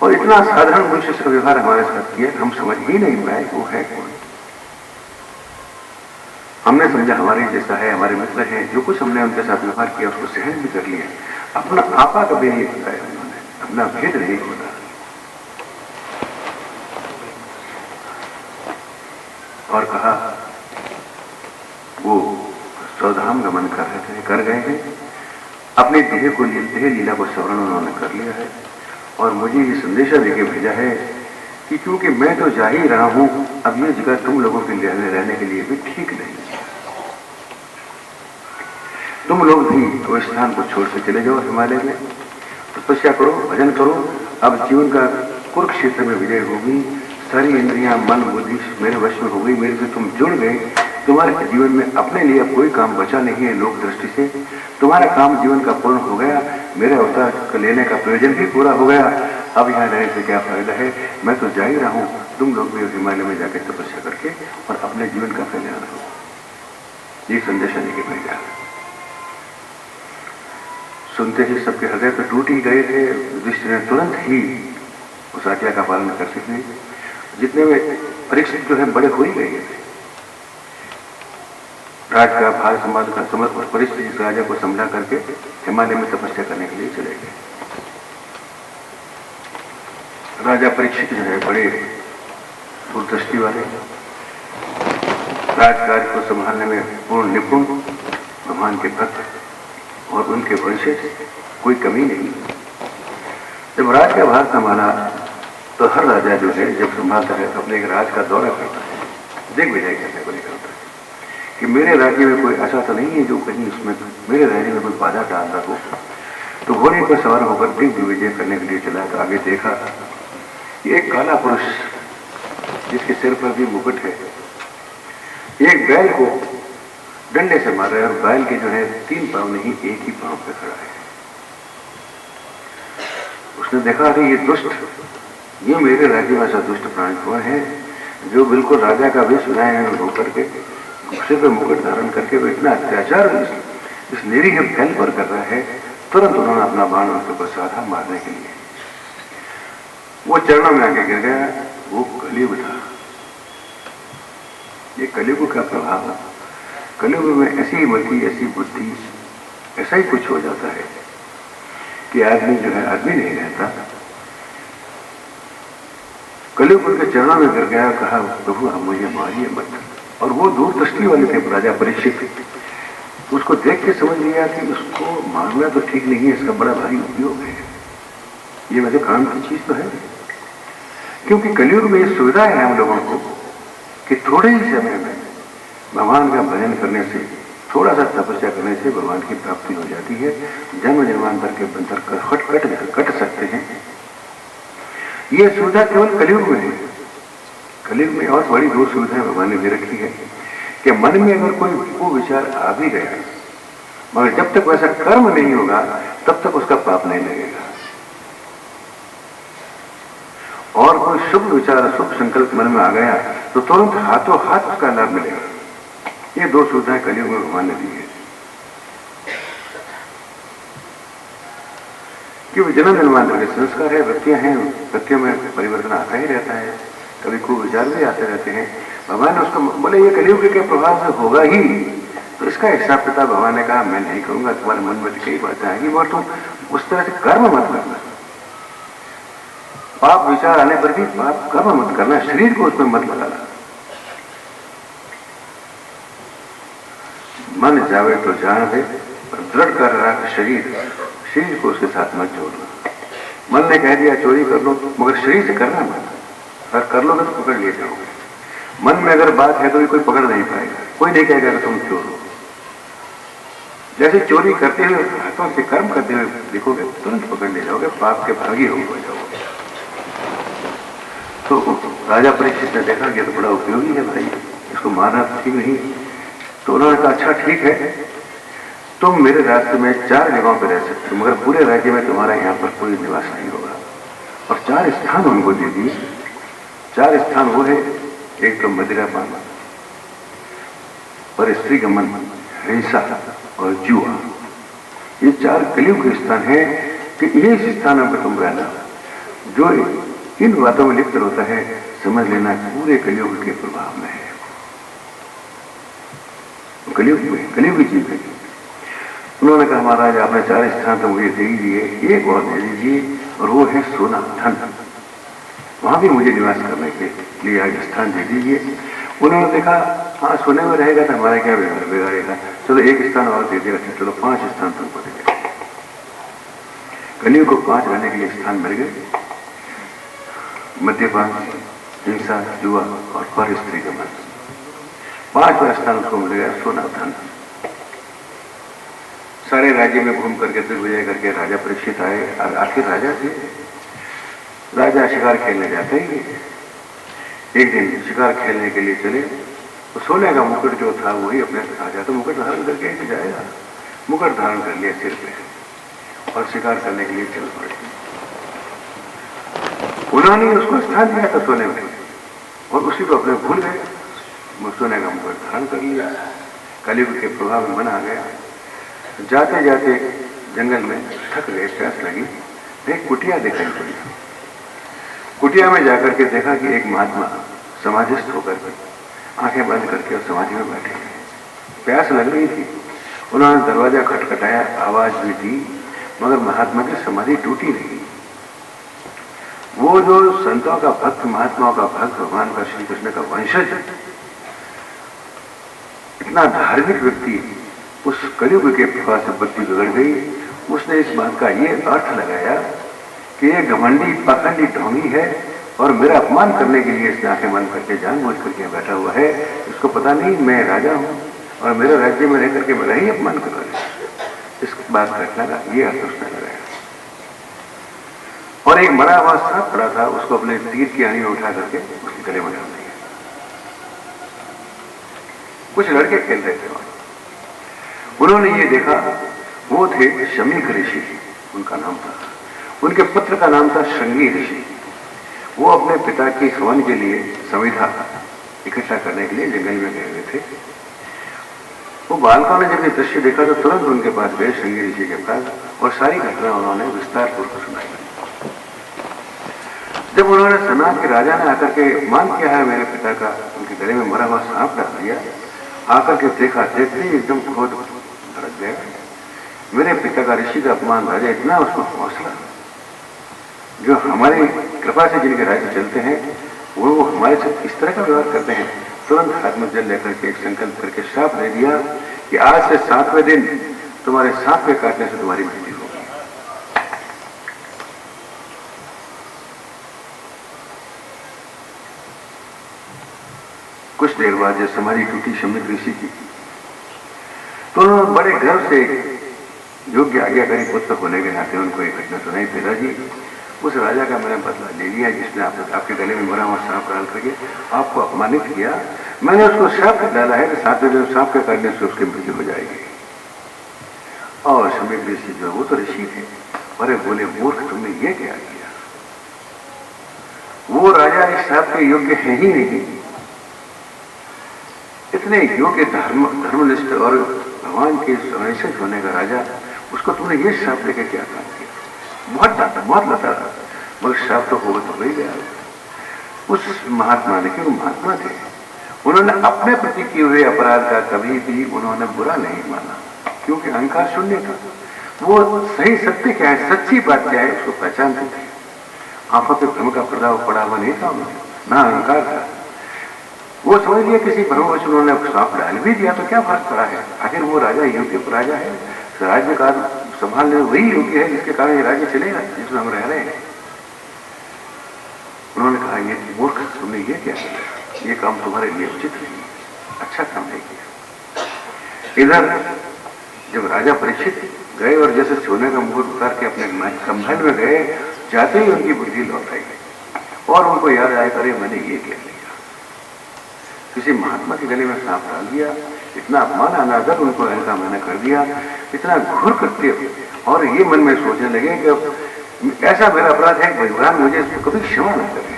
और इतना साधारण मनुष्य से व्यवहार हमारे साथ किया हम समझ ही नहीं पाए वो है कौन। हमने समझा हमारे जैसा है, हमारे मित्र हैं, जो कुछ हमने उनके साथ व्यवहार किया उसको सहन भी कर लिया, अपना आपा कभी नहीं बताया उन्होंने, अपना भेद नहीं खोला। और कहा वो सौधाम गमन कर रहे थे, कर गए हैं, अपने देह को देह लीला को सवर्ण उन्होंने कर लिया है, और मुझे ये संदेशा देके भेजा है कि क्योंकि मैं तो जा ही रहा हूं, अब ये जगह तुम लोगों के लिए रहने के लिए भी ठीक नहीं, तुम लोग भी वो स्थान को छोड़ के चले जाओ, हिमालय में तपस्या करो, भजन करो। अब जीवन का कुरुक्षेत्र में विजय होगी, सारी इंद्रियां मन बुद्धि मेरे वश में हो गई, मेरे से तुम जुड़ गए, तुम्हारे जीवन में अपने लिए अब कोई काम बचा नहीं है लोक दृष्टि से, तुम्हारा काम जीवन का पूर्ण हो गया, मेरे अवतार लेने का प्रयोजन भी पूरा हो गया, अब यहाँ रहने से क्या फायदा है, मैं तो जा ही रहा हूँ, तुम लोग भी हिमालय में जाकर तपस्या करके और अपने जीवन का कल्याण हो। ये संदेश लेके भेजा। सुनते ही सबके हृदय तो टूट ही गए थे, युधिष्ठिर ने तुरंत ही उस आज्ञा का पालन करते थे, जितने में परीक्षित जो है बड़े हो ही गए थे, राज का भार संभाल कर समझ और परिस्थिति इस राजा को संभला करके हिमालय में तपस्या करने के लिए चले गए। राजा परीक्षित जो है बड़े दूरदृष्टि वाले, राजकार्य को संभालने में पूर्ण निपुण, भगवान के भक्त और उनके वंशज कोई कमी नहीं। जब राज का भार संभाला तो हर राजा जो है जब संभालता है तो अपने एक राज का दौरा करता है, दिग्विजय करने को निकलता है कि मेरे राज्य में कोई ऐसा तो नहीं है जो कहीं उसमें मेरे राज्य में कोई बाधा डाल रहा हो। तो घोड़े पर सवार होकर दिग्विजय करने के लिए चला। तो आगे देखा एक काला पुरुष जिसके सिर पर भी मुकुट है, एक बैल को डंडे से मार रहा है और बैल के जो है 3 पांव नहीं, एक ही पांव पे खड़ा है। उसने देखा कि ये दुष्ट, ये मेरे राज्य में ऐसा दुष्ट प्राणी कौन है जो बिल्कुल राजा का वेश बनाए होकर के सिर पे मुकुट धारण करके वो इतना अत्याचार इस निरीह बैल पर कर रहा है। तुरंत उन्होंने अपना बाण उसके ऊपर साधा मारने के लिए। वो चरणों में आके गिर गया। वो कलयुग था। ये कलयुग का प्रभाव है। कलयुग में ऐसी मति, ऐसी बुद्धि, ऐसा ही कुछ हो जाता है कि आदमी जो है आदमी नहीं रहता। कलयुग उनके चरणों में गिर गया, कहा प्रभु आप मुझे मारिए मत। और वो दूरदृष्टि वाले थे राजा परीक्षित। उसको देख के समझ लिया कि उसको मारना तो ठीक नहीं है, इसका बड़ा भारी उपयोग है, ये मेरे काम की चीज तो है। क्योंकि कलयुग में ये सुविधा है हम लोगों को कि थोड़े ही समय में भगवान का भजन करने से, थोड़ा सा तपस्या करने से भगवान की प्राप्ति हो जाती है। जन्म जन्मांतर के बंधन कट सकते हैं। ये सुविधा केवल कलयुग में है। कलयुग में और बड़ी दो सुविधाएं भगवान ने दे रखी है कि मन में अगर कोई वो विचार आ भी गया, मगर जब तक वैसा कर्म नहीं होगा तब तक उसका पाप नहीं लगेगा। और कोई शुभ विचार, शुभ संकल्प मन में आ गया तो तुरंत हाथों हाथ उसका लाभ मिलेगा। ये दो सुविधाएं कलयुग में भगवान ने दी है कि वो जन्म जन्मांतर के संस्कार है, वृत्तियां हैं, वृत्तियों में परिवर्तन आता ही रहता है, कभी खूब विचार भी आते रहते हैं। भगवान ने उसको बोले ये कलयुग के प्रभाव से होगा ही, तो इसका हिसाब किताब भगवान ने कहा मैं नहीं करूंगा। तुम्हारे मन में कई बातें आएगी मगर तुम उस तरह से कर्म मत करना। पाप विचार आने पर भी पाप कर्म मत करना, शरीर को उसमें मत लगाना। मन जावे तो जान दे, दृढ़ कर रहा शरीर को उसके साथ मत जोड़ना। मन ने कह दिया चोरी कर लो, मगर शरीर से करना मत। अगर कर लोगे तो पकड़ लिए जाओगे। मन में अगर बात है तो भी कोई पकड़ नहीं पाएगा, कोई नहीं कहेगा कि तुम चोर हो। जैसे चोरी करते हुए हाथों से कर्म करते हुए देखोगे तुरंत पकड़ ले जाओगे, पाप के भागी हो जाओगे। तो राजा परीक्षित ने देखा कि तो बड़ा उपयोगी है भाई, इसको मारना ठीक नहीं। तो उन्होंने कहा अच्छा ठीक है, तुम मेरे राज्य में 4 जगहों पर रह सकते हो, मगर पूरे राज्य में तुम्हारा यहाँ पर कोई निवास नहीं होगा। और 4 स्थान उनको दे दिए। 4 स्थान वो है, एक तो मदिरा पान, पर स्त्री गमन, हिंसा और जुआ। ये 4 कलयुग के स्थान है कि ये स्थानों पर तुम रहना। जो इन बातों में लिप्त होता है समझ लेना पूरे कलयुग के प्रभाव में है। कलयुग में कलयुग की चीज है। उन्होंने कहा महाराज आपने 4 स्थान तो मुझे दे ही दिए, एक और दे दीजिए और वो है सोना धन, वहां भी मुझे निवास करने के लिए एक स्थान दे दीजिए। उन्होंने देखा हाँ सोने में रहेगा तो हमारा क्या बिगाड़ेगा, चलो एक स्थान और दे देगा, चलो 5 स्थान तुमको दे देगा। कलयुग को 5 रहने के लिए स्थान मिल गए। मद्यपान, हिंसा, जुआ और पर स्त्री गमन, 5वां स्थान उसको मिल गया सोना धन। सारे राज्य में घूम करके दिग्विजय करके राजा परीक्षित आए। आखिर राजा थे, राजा शिकार खेलने जाते ही एक दिन शिकार खेलने के लिए चले तो सोने का मुकुट जो था वही अपने राजा तो मुकुट धारण करके ही जाएगा। मुकुट धारण कर लिया सिर पे और शिकार करने के लिए चल पड़े। उन्होंने उसको स्थान दिया था सोने में और उसी को अपने भूल गए। सोने का मुकुट धारण कर लिया। कलयुग के प्रभाव में मन आ गया। जाते जाते जंगल में थक गए, प्यास लगी, एक कुटिया दिखाई पड़ी। कुटिया में जाकर के देखा कि एक महात्मा समाधिस्थ होकर के आंखें बंद करके और समाधि में बैठे हैं। प्यास लग रही थी। उन्होंने दरवाजा खटखटाया, आवाज भी दी, मगर महात्मा की समाधि टूटी नहीं। वो जो संतों का भक्त, महात्माओं का भक्त, भगवान का श्री कृष्ण का वंशज, इतना धार्मिक व्यक्ति, उस कलयुग के प्रभाव से बुद्धि बिगड़ गई। उसने इस बात का ये अर्थ लगाया कि ये घमंडी पाखंडी ढोंगी है और मेरा अपमान करने के लिए इसने आंखें बंद करके जानबूझ करके बैठा हुआ है। इसको पता नहीं मैं राजा हूं और मेरे राज्य में रह करके मेरा ही अपमान कर रहे हैं। इस बात का क्या ये अर्थ उसने लगाया। और एक मरा हुआ सांप पड़ा था, उसको अपने तीर की आनी में उठा करके उसके गले में डाल दिया। कुछ लड़के खेल रहे थे, उन्होंने ये देखा, वो थे शमीक ऋषि, उनका नाम था। उनके पुत्र का नाम था श्रृंगी ऋषि। वो अपने पिता की हवन के लिए संविधा इकट्ठा करने के लिए जंगल में गए हुए थे। वो बालकों ने जब ये दृश्य देखा तो तुरंत उनके पास गए, श्रृंगी ऋषि के पास, और सारी घटना उन्होंने विस्तार पूर्वक सुनाई। जब उन्होंने सुना कि राजा ने आकर के मान किया है मेरे पिता का, उनके गले में मरा हुआ सांप डाल दिया, आकर के देखा, देखते ही एकदम क्रोध भड़क गया। मेरे पिता का, ऋषि का अपमान, राजा इतना उसको हौसला, जो हमारी कृपा से जिनके राज्य चलते हैं वो हमारे साथ इस तरह का व्यवहार करते हैं। तुरंत हाथ में जल लेकर के एक संकल्प करके श्राप दे दिया कि आज से 7वें दिन तुम्हारे सांप के काटने से तुम्हारी मृत्यु होगी। कुछ देर बाद जब समाधि टूटी शमीक ऋषि की, तो उन्होंने बड़े गर्व से योग्य आज्ञाकारी पुत्र होने के नाते उनको एक घटना सुनाई। पिताजी, उस राजा का मैंने बदला ले लिया जिसने आपके गले में मरा हुआ सांप डाल करके आपको अपमानित किया। मैंने उसको श्राप डाला है कि 7वें दिन सांप के काटने से उसकी मृत्यु हो जाएगी। और शमीक ऋषि जो वो तो ऋषि थे, अरे बोले, मूर्ख, तुमने ये क्या किया? वो राजा इस श्राप के योग्य है ही नहीं। इतने योग्य धर्मनिष्ठ और भगवान के संरक्षक होने का राजा, उसको तुमने ये श्राप देकर क्या काम किया? बहुत डांटा, बहुत लता, मगर श्राप तो होगा तो हो ही गया। उस महात्मा ने, क्योंकि महात्मा थे, उन्होंने अपने प्रति किए हुए अपराध का कभी भी उन्होंने बुरा नहीं माना, क्योंकि अहंकार शून्य था। वो सही सत्य क्या है, सच्ची बात क्या है, उसको पहचानते थे। आंखों पे भ्रम का प्रभाव पड़ा हुआ नहीं था उन्हें, ना अहंकार था। वो समझ लिया किसी भ्रमवश उन्होंने सांप डाल भी दिया तो क्या फर्क पड़ा है, आखिर वो राजा योग्य राजा है, राज्य का संभालने वही योग्य है जिसके कारण ये राज्य चलेगा जिसमें हम रह रहे हैं। उन्होंने कहा, ये मूर्ख, तुमने ये क्या किया? ये काम तुम्हारे लिए उचित नहीं, अच्छा काम नहीं किया। इधर जब राजा परीक्षित गए और जैसे सोने का मुकुट उतार के अपने महल में गए, जाते ही उनकी बुद्धि लौट आई और उनको याद आया, अरे मैंने ये क्या किया, किसी महात्मा के गले में सांप डाल दिया, इतना अपमान अनादर उनको ऐसा मैंने कर दिया, इतना घुर करते हो। और ये मन में सोचने लगे कि अब ऐसा मेरा अपराध है कि भगवान मुझे इसको कभी क्षमा न करे,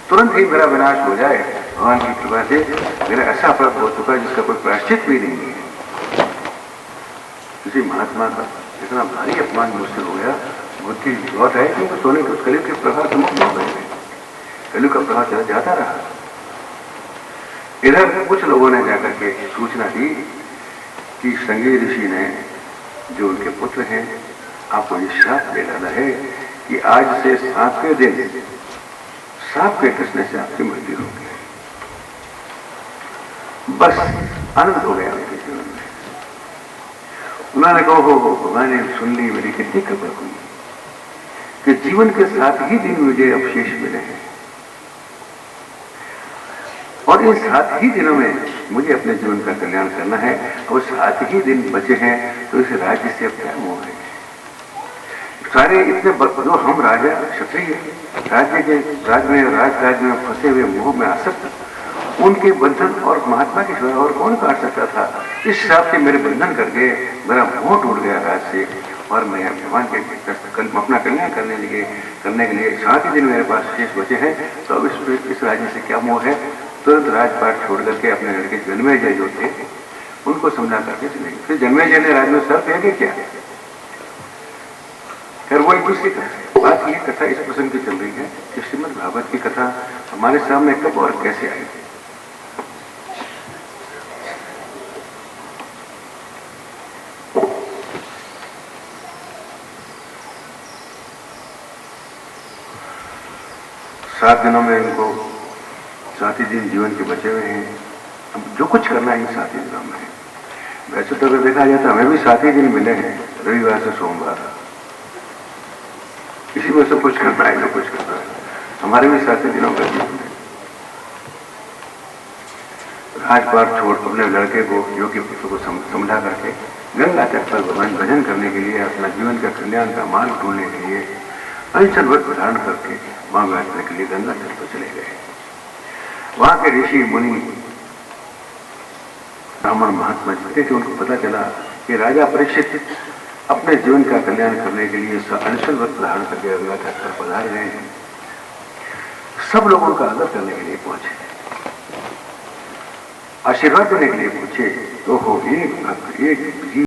तुरंत ही मेरा विनाश हो जाए। भगवान की कृपा से मेरा ऐसा अपराध हो चुका है जिसका कोई प्रायश्चित भी नहीं है। किसी महात्मा का इतना भारी अपमान मुझसे हो गया, बुद्धि बहुत है, क्योंकि सोने के उस कलयुग के प्रभाव से मुक्त हो गए, कलयुग का प्रभाव चला जाता रहा। इधर कुछ लोगों ने जाकर के सूचना दी कि श्रृंगी ऋषि ने, जो उनके पुत्र हैं, आपको ये श्राप दे डाला है कि आज से 7वें दिन सांप के कसने से आपकी मृत्यु होगी। बस आनंद हो गया उनके जीवन में। उन्होंने कहा, हो भगवान ने सुन ली, मेरी कितनी कृपा हुई कि जीवन के 7 ही दिन मुझे अवशेष मिले हैं और इन 7 ही दिनों में मुझे अपने जीवन का कल्याण करना है। और 7 ही दिन बचे हैं तो इस राज्य से अब क्या मोह है? सारे इतने जो हम राजा क्षत्रिय राज्य के राज्य में फंसे हुए मोह में आसक्त, उनके बंधन और महात्मा के सिवा और कौन काट सकता था? इस श्राप से मेरे बंधन करके मेरा मोह टूट गया राज से, और मैं भगवान के अपना कल्याण करने के लिए 7 ही दिन मेरे पास शेष बचे हैं। तो अब इस राज्य से क्या मोह है? तुरंत राजपाट छोड़ करके अपने लड़के जन्मेजय जो थे उनको समझा करके चले। फिर जन्मेजय ने राज में सर फेंके क्या? फिर वो एक दूसरी कथा, बात ये कथा इस प्रसंग की चल रही है कि श्रीमद् भागवत की कथा हमारे सामने कब और कैसे आई। सात दिनों में इनको 7 ही दिन जीवन के बचे हुए हैं। अब जो कुछ करना है 7 ही दिनों में है। वैसे तो अगर देखा जाए तो हमें भी 7 ही दिन मिले हैं, रविवार से सोमवार, इसी में से कुछ करना है, जो कुछ करना है। हमारे भी 7 ही दिनों का जीवन है। आज बार छोड़ अपने लड़के को योग्य पुत्र को समझा करके गंगा तट पर भगवान भजन करने के लिए, अपना जीवन का कल्याण का मार्ग ढूंढने के लिए अनशन व्रत धारण करके वहां बैठने के लिए गंगा तट पर चले गए। वहां के ऋषि मुनि ब्राह्मण महात्मा जितने थे उनको पता चला कि राजा परीक्षित अपने जीवन का कल्याण करने के लिए अनशन व्रत धारण करके गंगा तट पर पधार गए हैं। सब लोग उनका आदर करने के लिए पहुंचे, आशीर्वाद देने के लिए पूछे। तो हो एक